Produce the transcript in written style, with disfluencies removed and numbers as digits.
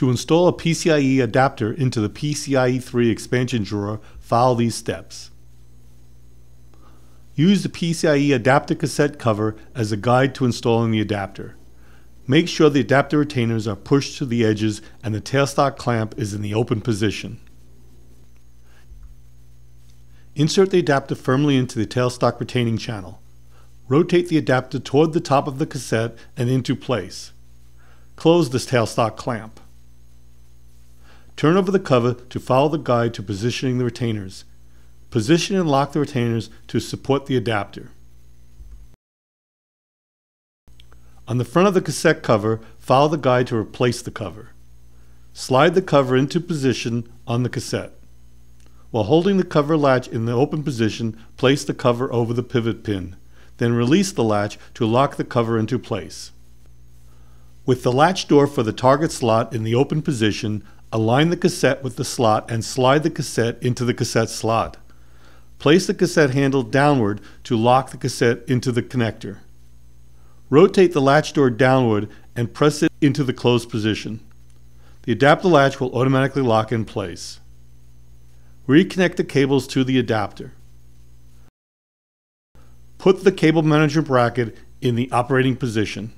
To install a PCIe adapter into the PCIe 3 expansion drawer, follow these steps. Use the PCIe adapter cassette cover as a guide to installing the adapter. Make sure the adapter retainers are pushed to the edges and the tailstock clamp is in the open position. Insert the adapter firmly into the tailstock retaining channel. Rotate the adapter toward the top of the cassette and into place. Close this tailstock clamp. Turn over the cover to follow the guide to positioning the retainers. Position and lock the retainers to support the adapter. On the front of the cassette cover, follow the guide to replace the cover. Slide the cover into position on the cassette. While holding the cover latch in the open position, place the cover over the pivot pin. Then release the latch to lock the cover into place. With the latch door for the target slot in the open position, align the cassette with the slot and slide the cassette into the cassette slot. Place the cassette handle downward to lock the cassette into the connector. Rotate the latch door downward and press it into the closed position. The adapter latch will automatically lock in place. Reconnect the cables to the adapter. Put the cable manager bracket in the operating position.